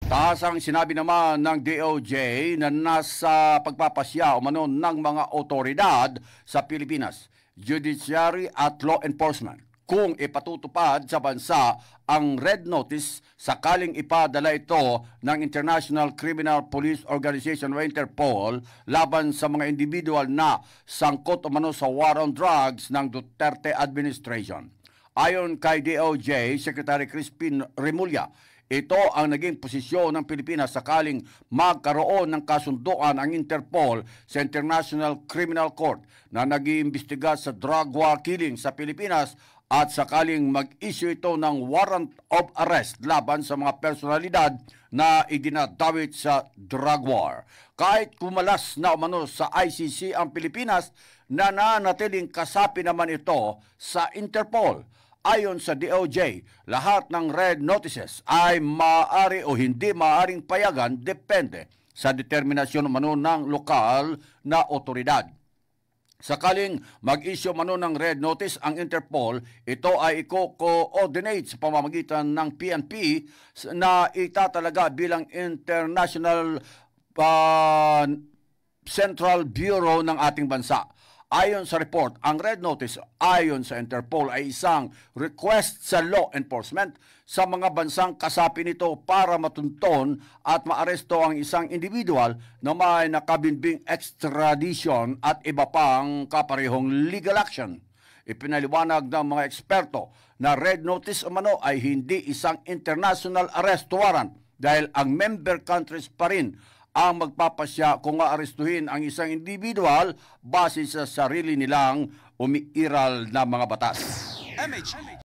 Taas ang sinabi naman ng DOJ na nasa pagpapasya umano ng mga otoridad sa Pilipinas, judiciary at law enforcement kung ipatutupad sa bansa ang red notice sakaling ipadala ito ng International Criminal Police Organization o Interpol laban sa mga individual na sangkot umano sa war on drugs ng Duterte administration. Ayon kay DOJ Secretary Crispin Remulla, ito ang naging posisyon ng Pilipinas sakaling magkaroon ng kasunduan ang Interpol sa International Criminal Court na nag-iimbestiga sa drug war killing sa Pilipinas at sakaling mag-issue ito ng warrant of arrest laban sa mga personalidad na idinadawit sa drug war. Kahit kumalas na umano sa ICC ang Pilipinas, nananatiling kasapi naman ito sa Interpol. Ayon sa DOJ, lahat ng red notices ay maaari o hindi maaaring payagan depende sa determinasyon umano ng lokal na otoridad. Sakaling mag-issue umano ng red notice ang Interpol, ito ay i-coordinate sa pamamagitan ng PNP na itatalaga bilang International Central Bureau ng ating bansa. Ayon sa report, ang red notice ayon sa Interpol ay isang request sa law enforcement sa mga bansang kasapi nito para matunton at maaresto ang isang individual na may nakabinbing extradition at iba pang kaparehong legal action. Ipinaliwanag ng mga eksperto na red notice umano ay hindi isang international arrest warrant dahil ang member countries pa rin ang magpapasya kung aarestuhin ang isang individual base sa sarili nilang umiiral na mga batas.